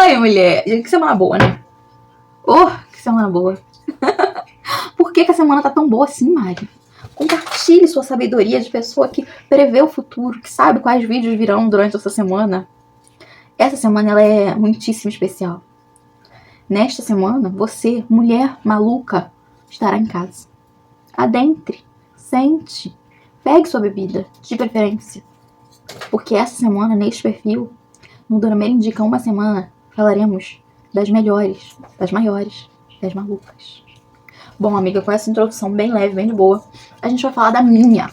Ai, mulher. Gente, que semana boa, né? Oh, que semana boa. Por que a semana tá tão boa assim, Mari? Compartilhe sua sabedoria de pessoa que prevê o futuro, que sabe quais vídeos virão durante essa semana. Essa semana ela é muitíssimo especial. Nesta semana, você, mulher maluca, estará em casa. Adentre, sente, pegue sua bebida, de preferência. Porque essa semana, neste perfil, no Dorameira Indica Uma Semana, falaremos das melhores, das maiores, das malucas. Bom, amiga, com essa introdução bem leve, bem de boa, a gente vai falar da minha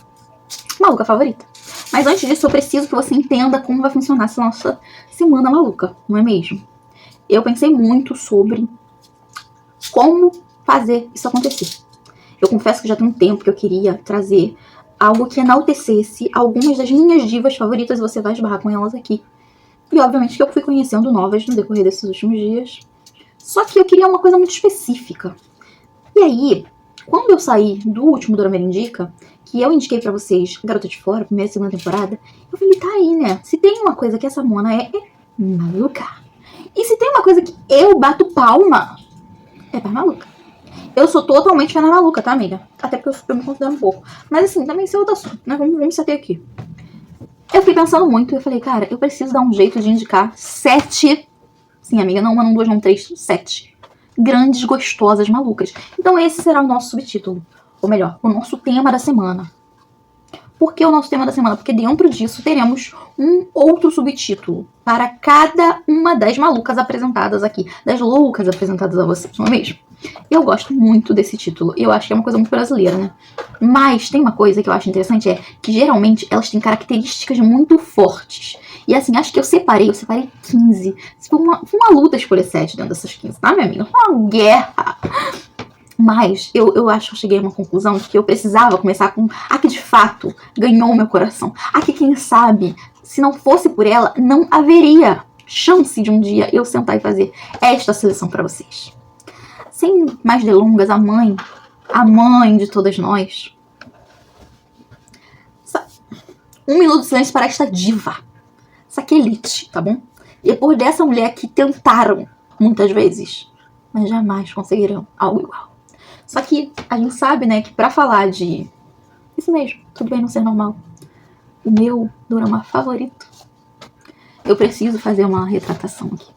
maluca favorita. Mas antes disso, eu preciso que você entenda como vai funcionar essa nossa semana maluca, não é mesmo? Eu pensei muito sobre como fazer isso acontecer. Eu confesso que já tem um tempo que eu queria trazer algo que enaltecesse algumas das minhas divas favoritas, e você vai esbarrar com elas aqui. E obviamente que eu fui conhecendo novas no decorrer desses últimos dias. Só que eu queria uma coisa muito específica. E aí, quando eu saí do último Dorameira Indica, que eu indiquei pra vocês Garota de Fora, primeira e segunda temporada, eu falei, tá aí, né? Se tem uma coisa que essa Mona é maluca. E se tem uma coisa que eu bato palma, é pra maluca. Eu sou totalmente fena maluca, tá, amiga? Até porque eu me considero um pouco. Mas assim, também sei outro assunto, né? Vamos se ater aqui. Eu fiquei pensando muito e eu falei, cara, eu preciso dar um jeito de indicar 7... Sim, amiga, não uma, não duas, não três, 7 grandes, gostosas, malucas. Então esse será o nosso subtítulo. Ou melhor, o nosso tema da semana. Por que o nosso tema da semana? Porque dentro disso teremos um outro subtítulo para cada uma das malucas apresentadas aqui. Das loucas apresentadas a vocês, não é mesmo? Eu gosto muito desse título. Eu acho que é uma coisa muito brasileira, né? Mas tem uma coisa que eu acho interessante, é que geralmente elas têm características muito fortes. E assim, acho que eu separei 15. Foi uma luta escolher 7 dentro dessas 15, tá, minha amiga? Foi uma guerra. Mas eu acho que eu cheguei a uma conclusão de que eu precisava começar com a que de fato ganhou o meu coração. A que, quem sabe, se não fosse por ela, não haveria chance de um dia eu sentar e fazer esta seleção pra vocês. Sem mais delongas, a mãe de todas nós. 1 minuto de silêncio para esta diva. Saquelite, tá bom? Depois dessa mulher que tentaram muitas vezes, mas jamais conseguirão algo igual. Só que a gente sabe, né, que pra falar de... Isso mesmo, tudo bem não ser normal. O meu dorama favorito. Eu preciso fazer uma retratação aqui.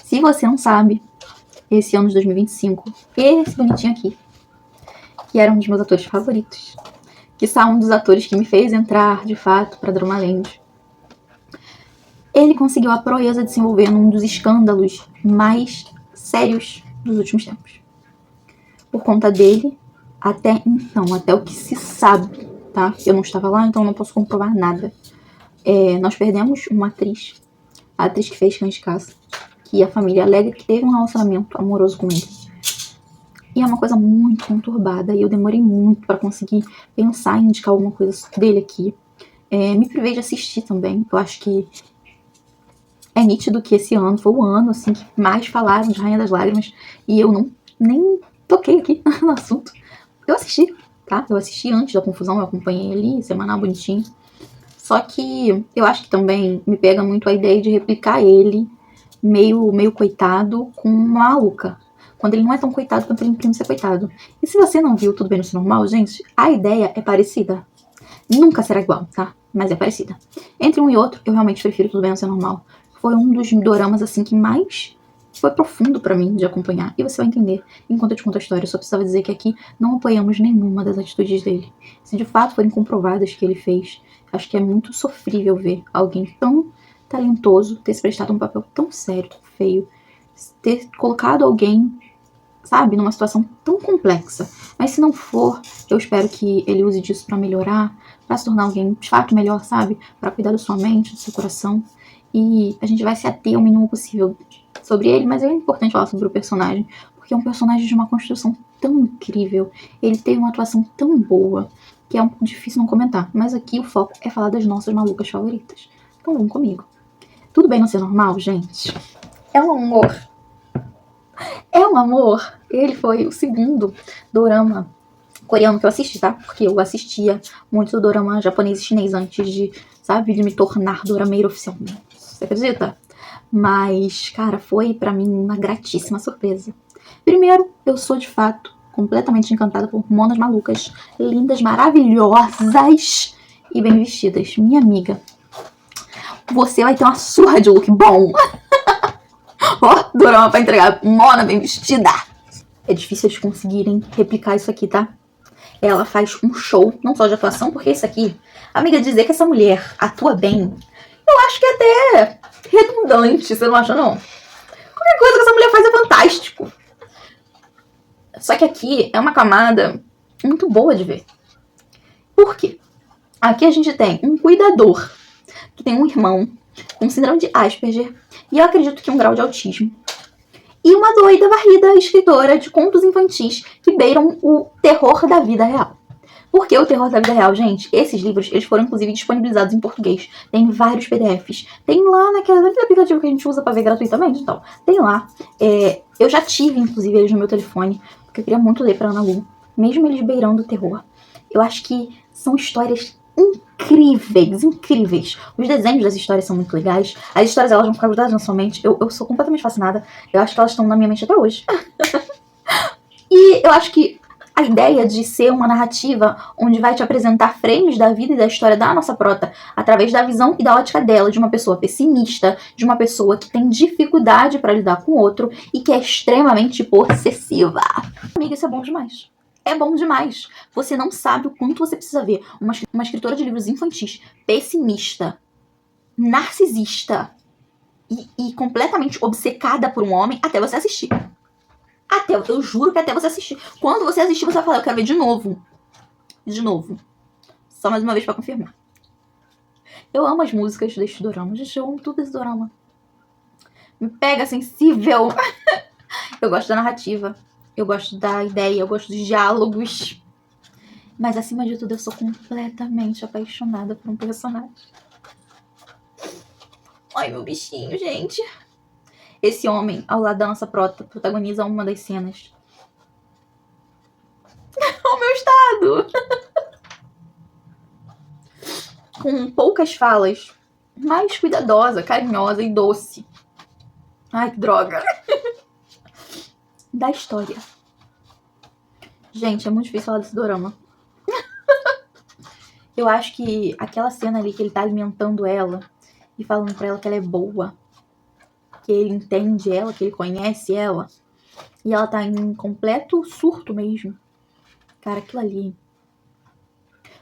Se você não sabe, esse ano de 2025, esse bonitinho aqui, que era um dos meus atores favoritos, que são um dos atores que me fez entrar, de fato, pra Dromaland, ele conseguiu a proeza de se envolver num dos escândalos mais sérios dos últimos tempos. Por conta dele, até então, até o que se sabe, tá? Eu não estava lá, então não posso comprovar nada. Nós perdemos uma atriz, a atriz que fez Cães de Caça, que a família alega que teve um relacionamento amoroso com ele. E é uma coisa muito conturbada, e eu demorei muito para conseguir pensar em indicar alguma coisa dele aqui. Me privei de assistir também. Eu acho que é nítido que esse ano foi o ano assim, que mais falaram de Rainha das Lágrimas, e eu nem toquei aqui no assunto. Eu assisti, tá? Eu assisti antes da confusão, eu acompanhei ali, semanal bonitinho. Só que eu acho que também me pega muito a ideia de replicar ele meio coitado com uma maluca. Quando ele não é tão coitado quanto ele imprime ser coitado. E se você não viu Tudo Bem Não Ser Normal, gente, a ideia é parecida. Nunca será igual, tá? Mas é parecida. Entre um e outro, eu realmente prefiro Tudo Bem Não Ser Normal. Foi um dos doramas, assim, que mais foi profundo pra mim de acompanhar. E você vai entender enquanto eu te conto a história. Eu só precisava dizer que aqui não apoiamos nenhuma das atitudes dele. Se de fato forem comprovadas que ele fez, acho que é muito sofrível ver alguém tão talentoso ter se prestado um papel tão sério, tão feio, ter colocado alguém, sabe, numa situação tão complexa. Mas se não for, eu espero que ele use disso pra melhorar, pra se tornar alguém de fato melhor, sabe? Pra cuidar da sua mente, do seu coração. E a gente vai se ater o mínimo possível sobre ele, mas é importante falar sobre o personagem, porque é um personagem de uma construção tão incrível, ele teve uma atuação tão boa, que é difícil não comentar. Mas aqui o foco é falar das nossas malucas favoritas. Então vamos comigo. Tudo Bem Não Ser Normal, gente? É um amor. É um amor. Ele foi o segundo dorama coreano que eu assisti, tá? Porque eu assistia muito do dorama japonês e chinês antes de, sabe, de me tornar dorameira oficialmente. Você acredita? Mas, cara, foi pra mim uma gratíssima surpresa. Primeiro, eu sou de fato completamente encantada por monas malucas, lindas, maravilhosas e bem vestidas. Minha amiga, você vai ter uma surra de look bom. Ó, dorama pra entregar. Mona bem vestida. É difícil eles conseguirem replicar isso aqui, tá? Ela faz um show, não só de atuação, porque isso aqui, amiga, dizer que essa mulher atua bem, eu acho que é até redundante, você não acha, não? Qualquer coisa que essa mulher faz é fantástico. Só que aqui é uma camada muito boa de ver. Por quê? Aqui a gente tem um cuidador que tem um irmão com síndrome de Asperger e eu acredito que um grau de autismo. E uma doida varrida escritora de contos infantis que beiram o terror da vida real. Por que o terror da vida real, gente? Esses livros, eles foram inclusive disponibilizados em português. Tem vários PDFs. Tem lá naquele aplicativo que a gente usa pra ver gratuitamente, então. Tem lá. Eu já tive, inclusive, eles no meu telefone, porque eu queria muito ler pra Ana Lu. Mesmo eles beirando o terror. Eu acho que são histórias incríveis, incríveis. Os desenhos das histórias são muito legais. As histórias, elas vão ficar grudadas na sua mente. Eu sou completamente fascinada. Eu acho que elas estão na minha mente até hoje. E eu acho que a ideia de ser uma narrativa onde vai te apresentar frames da vida e da história da nossa prota através da visão e da ótica dela, de uma pessoa pessimista, de uma pessoa que tem dificuldade para lidar com o outro e que é extremamente possessiva. Amiga, isso é bom demais. É bom demais. Você não sabe o quanto você precisa ver uma escritora de livros infantis pessimista, narcisista e completamente obcecada por um homem até você assistir. Eu juro que até você assistir. Quando você assistir, você vai falar, eu quero ver de novo. De novo. Só mais uma vez pra confirmar. Eu amo as músicas deste dorama. Gente, eu amo tudo desse dorama. Me pega sensível. Eu gosto da narrativa. Eu gosto da ideia. Eu gosto dos diálogos. Mas acima de tudo, eu sou completamente apaixonada por um personagem. Ai, meu bichinho, gente. Esse homem, ao lado da nossa prota, protagoniza uma das cenas. O meu estado! Com poucas falas, mais cuidadosa, carinhosa e doce. Ai, que droga! Da história. Gente, é muito difícil falar desse dorama. Eu acho que aquela cena ali que ele tá alimentando ela e falando pra ela que ela é boa, que ele entende ela, que ele conhece ela, e ela tá em completo surto mesmo. Cara, aquilo ali.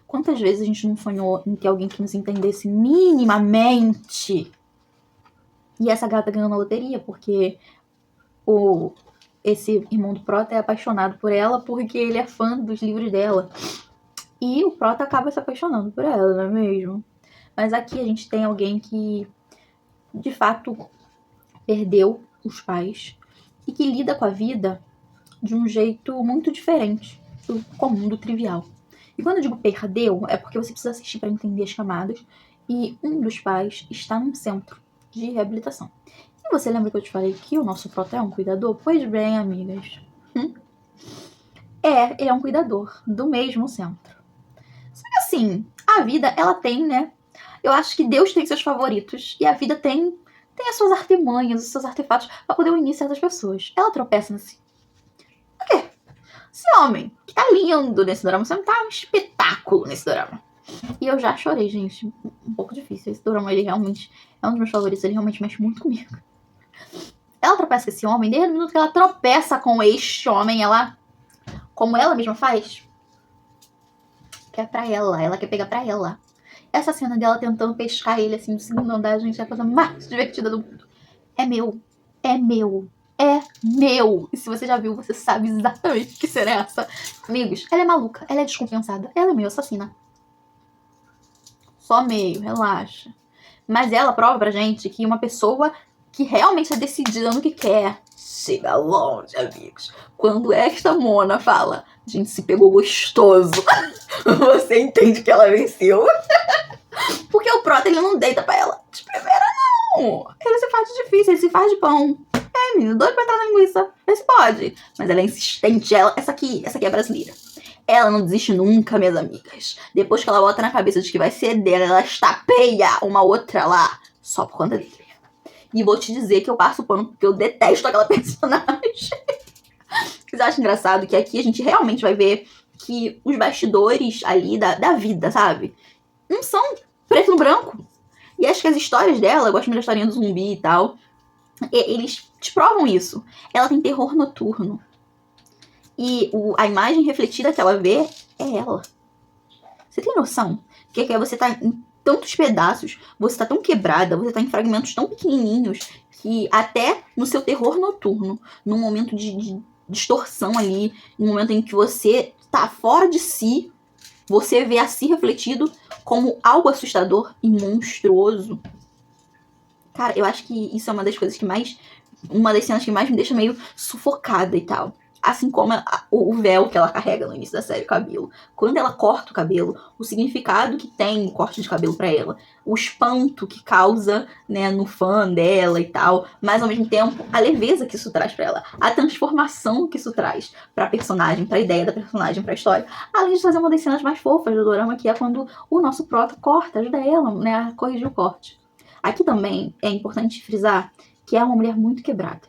Quantas vezes a gente não sonhou em ter alguém que nos entendesse minimamente? E essa gata ganhou na loteria, porque esse irmão do Prota é apaixonado por ela porque ele é fã dos livros dela. E o Prota acaba se apaixonando por ela, não é mesmo? Mas aqui a gente tem alguém que, de fato, perdeu os pais e que lida com a vida de um jeito muito diferente do comum, do trivial. E quando eu digo perdeu, é porque você precisa assistir para entender as camadas. E um dos pais está num centro de reabilitação. E você lembra que eu te falei que o nosso prota é um cuidador? Pois bem, amigas. Ele é um cuidador do mesmo centro. Só que assim, a vida, ela tem, né? Eu acho que Deus tem seus favoritos. E a vida tem as suas artimanhas, os seus artefatos para poder unir certas pessoas. Ela tropeça nesse. Por quê? Esse homem, que tá lindo nesse drama, você não tá um espetáculo nesse drama. E eu já chorei, gente. Um pouco difícil. Esse drama, ele realmente é um dos meus favoritos. Ele realmente mexe muito comigo. Ela tropeça com esse homem, desde o minuto que ela tropeça com este homem, ela, como ela mesma faz, quer pra ela quer pegar pra ela. Essa cena dela tentando pescar ele, assim, no segundo andar, gente, é a coisa mais divertida do mundo. É meu. É meu. É meu. E se você já viu, você sabe exatamente que será essa. Amigos, ela é maluca, ela é descompensada, ela é meio assassina. Só meio, relaxa. Mas ela prova pra gente que uma pessoa que realmente é decidida no que quer chega longe, amigos. Quando esta Mona fala, a gente se pegou gostoso, você entende que ela venceu. Porque o Prota, ele não deita pra ela de primeira, não. Ele se faz de difícil, ele se faz de pão. Menina, doido pra entrar na linguiça. Vê se pode. Mas ela é insistente. Essa aqui é brasileira. Ela não desiste nunca, minhas amigas. Depois que ela bota na cabeça de que vai ser dela, ela estapeia uma outra lá só por conta dele. E vou te dizer que eu passo pano porque eu detesto aquela personagem. Vocês acham engraçado que aqui a gente realmente vai ver que os bastidores ali da vida, sabe? Não são preto no branco. E acho que as histórias dela, eu gosto muito da historinha do zumbi e tal, eles te provam isso. Ela tem terror noturno. E a imagem refletida que ela vê é ela. Você tem noção? Que é você tá em tantos pedaços, você tá tão quebrada, você tá em fragmentos tão pequenininhos, que até no seu terror noturno, num momento de distorção ali, num momento em que você tá fora de si, você vê a si refletido como algo assustador e monstruoso. Cara, eu acho que isso é uma das coisas que mais... Uma das cenas que mais me deixa meio sufocada e tal. Assim como o véu que ela carrega no início da série, o cabelo. Quando ela corta o cabelo, o significado que tem o corte de cabelo pra ela, o espanto que causa, né, no fã dela e tal, mas ao mesmo tempo a leveza que isso traz pra ela, a transformação que isso traz pra personagem, pra ideia da personagem, pra história. Além de fazer uma das cenas mais fofas do dorama, que é quando o nosso prota corta, ajuda ela, né, a corrigir o corte. Aqui também é importante frisar que é uma mulher muito quebrada.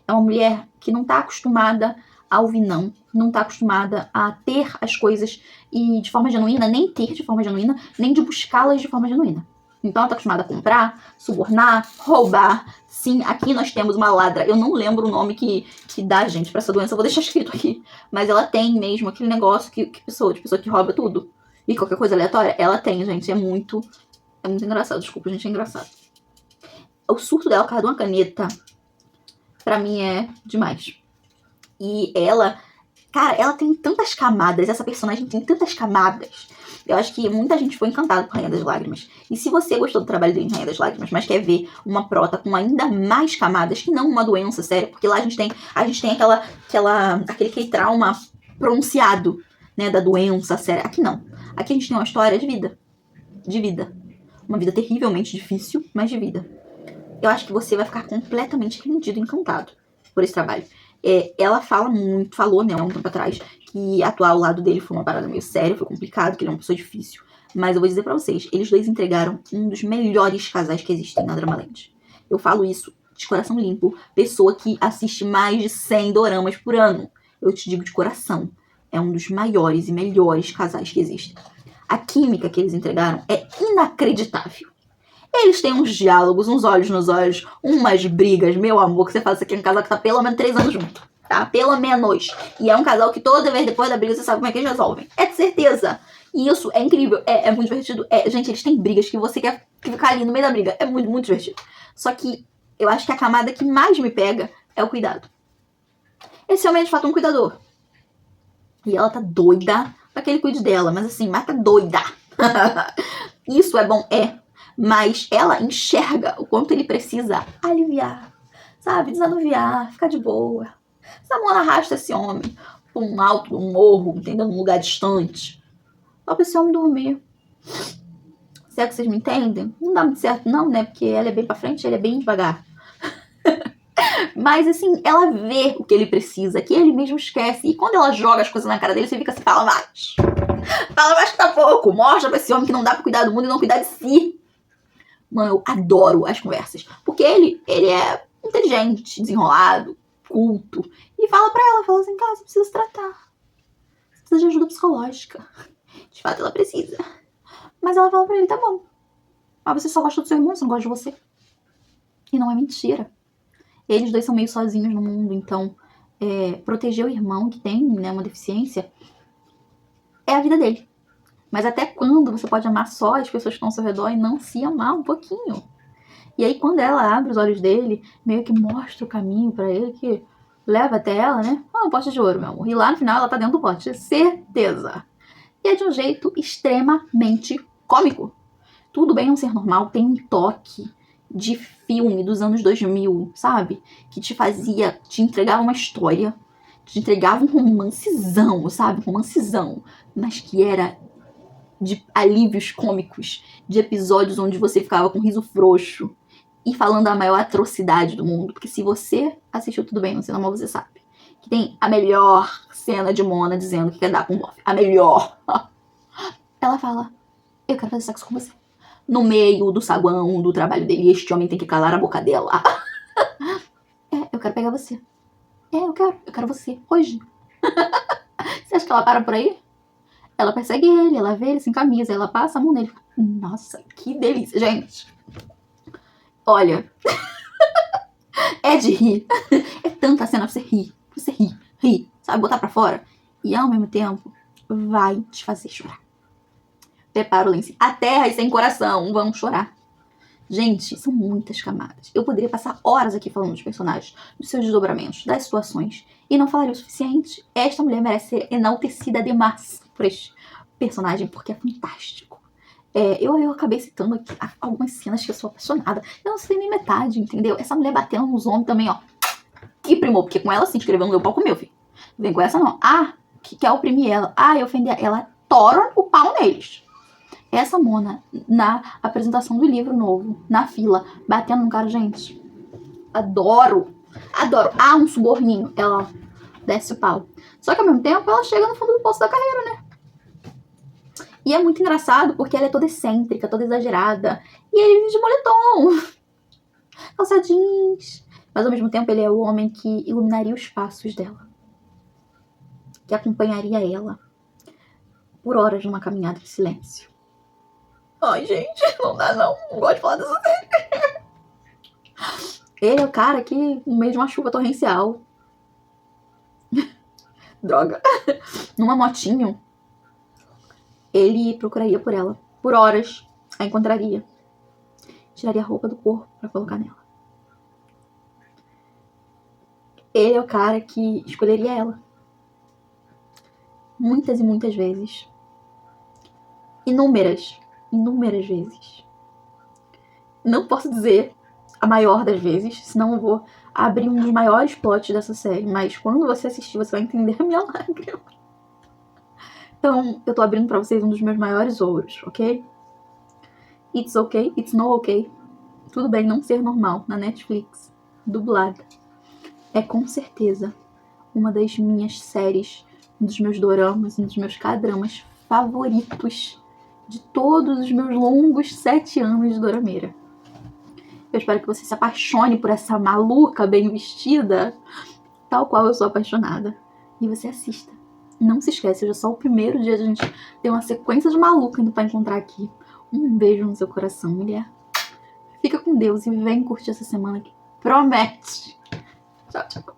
É uma mulher que não está acostumada a ouvir não está acostumada a ter as coisas e de forma genuína, nem ter de forma genuína, nem de buscá-las de forma genuína. Então ela está acostumada a comprar, subornar, roubar. Sim, aqui nós temos uma ladra. Eu não lembro o nome que dá, gente, pra essa doença. Eu vou deixar escrito aqui. Mas ela tem mesmo aquele negócio de pessoa que rouba tudo. E qualquer coisa aleatória, ela tem, gente. É muito engraçado. Desculpa, gente, é engraçado. O surto dela por causa de uma caneta, pra mim é demais. E ela, cara, ela tem tantas camadas, essa personagem tem tantas camadas. Eu acho que muita gente foi encantada por Rainha das Lágrimas. E se você gostou do trabalho dele em Rainha das Lágrimas, mas quer ver uma prota com ainda mais camadas, que não uma doença séria, porque lá a gente tem aquele trauma pronunciado, né, da doença séria. Aqui não. Aqui a gente tem uma história de vida. De vida. Uma vida terrivelmente difícil, mas de vida. Eu acho que você vai ficar completamente rendido, encantado por esse trabalho. Ela falou, né, há um tempo atrás, que atuar ao lado dele foi uma parada meio séria, foi complicado, que ele é uma pessoa difícil. Mas eu vou dizer pra vocês, eles dois entregaram um dos melhores casais que existem na Dramaland. Eu falo isso de coração limpo, pessoa que assiste mais de 100 doramas por ano. Eu te digo de coração, é um dos maiores e melhores casais que existem. A química que eles entregaram é inacreditável. Eles têm uns diálogos, uns olhos nos olhos, umas brigas, meu amor, que você faz isso aqui é um casal que tá pelo menos 3 anos junto, tá? Pelo menos. E é um casal que toda vez depois da briga você sabe como é que eles resolvem. É de certeza. E isso é incrível, é muito divertido. Gente, eles têm brigas que você quer ficar ali no meio da briga. É muito, muito divertido. Só que eu acho que a camada que mais me pega é o cuidado. Esse homem é de fato um cuidador. E ela tá doida pra que ele cuide dela, mas assim, tá doida. Isso é bom? É. Mas ela enxerga o quanto ele precisa aliviar, sabe? Desanuviar, ficar de boa. Samona arrasta esse homem pra um alto, um morro, entendeu? Num lugar distante. Só pra esse homem dormir. Será que vocês me entendem? Não dá muito certo não, né? Porque ela é bem pra frente, ele é bem devagar. Mas assim, ela vê o que ele precisa, que ele mesmo esquece. E quando ela joga as coisas na cara dele, você fica assim, fala mais. Fala mais que tá pouco. Mostra pra esse homem que não dá pra cuidar do mundo e não cuidar de si. Mano, eu adoro as conversas. Porque ele é inteligente, desenrolado, culto. E fala pra ela, fala assim, cara, você precisa se tratar. Você precisa de ajuda psicológica. De fato, ela precisa. Mas ela fala pra ele, tá bom. Mas você só gosta do seu irmão, você não gosta de você. E não é mentira. Eles dois são meio sozinhos no mundo, então proteger o irmão que tem, né, uma deficiência é a vida dele. Mas até quando você pode amar só as pessoas que estão ao seu redor e não se amar um pouquinho? E aí quando ela abre os olhos dele, meio que mostra o caminho pra ele, que leva até ela, né? Um pote de ouro, meu amor. E lá no final ela tá dentro do pote, certeza. E é de um jeito extremamente cômico. Tudo bem não ser normal, tem um toque de filme dos anos 2000, sabe? Que te entregava uma história, te entregava um romancezão, sabe? Romancezão, mas que era de alívios cômicos, de episódios onde você ficava com riso frouxo e falando a maior atrocidade do mundo. Porque se você assistiu Tudo Bem, não sei normal, você sabe que tem a melhor cena de Mona dizendo que quer dar com o bofe. A melhor. Ela fala, eu quero fazer sexo com você. no meio do saguão do trabalho dele. Este homem tem que calar a boca dela. Eu quero pegar você. Eu quero você. Hoje. Você acha que ela para por aí? Ela persegue ele, ela vê ele sem camisa, ela passa a mão nele. Nossa, que delícia, gente. Olha. É de rir. É tanta cena pra você rir. Você rir, sabe? Botar pra fora. E ao mesmo tempo, vai te fazer chorar. Prepara o lenço. A terra e sem coração vão chorar. Gente, são muitas camadas. Eu poderia passar horas aqui falando dos personagens, dos seus desdobramentos, das situações, e não falaria o suficiente. Esta mulher merece ser enaltecida demais por este personagem, porque é fantástico. Eu acabei citando aqui algumas cenas que eu sou apaixonada. Eu não sei nem metade, entendeu? Essa mulher batendo nos homens também, ó. Que primou, porque com ela se inscreveu no meu pau com o meu, filho. Vem com essa não. Que quer oprimir ela. Eu ofendi ela. Tora o pau neles. Essa mona, na apresentação do livro novo, na fila, batendo no cara, gente. Adoro. Um suborninho. Ela desce o pau. Só que ao mesmo tempo, ela chega no fundo do poço da carreira, né? E é muito engraçado, porque ela é toda excêntrica, toda exagerada. E ele vive de moletom. Calça jeans. Mas ao mesmo tempo, ele é o homem que iluminaria os passos dela. Que acompanharia ela por horas numa caminhada de silêncio. Ai, gente, não dá não. Não gosto de falar dessa série. Ele é o cara que, no meio de uma chuva torrencial, droga, numa motinho, ele procuraria por ela. Por horas, a encontraria. Tiraria a roupa do corpo pra colocar nela. Ele é o cara que escolheria ela. Muitas e muitas vezes. Inúmeras vezes. Não posso dizer a maior das vezes, senão eu vou abrir um dos maiores plots dessa série. Mas quando você assistir, você vai entender a minha lágrima. Então, eu tô abrindo pra vocês um dos meus maiores ouros, ok? It's okay, it's not okay. Tudo bem não ser normal, na Netflix, dublada. É com certeza uma das minhas séries, um dos meus doramas, um dos meus K-dramas favoritos de todos os meus longos 7 anos de dorameira. Eu espero que você se apaixone por essa maluca bem vestida, tal qual eu sou apaixonada. E você assista. Não se esquece, hoje é só o primeiro dia de a gente ter uma sequência de maluca indo pra encontrar aqui. Um beijo no seu coração, mulher. Fica com Deus e vem curtir essa semana que promete. Tchau, tchau.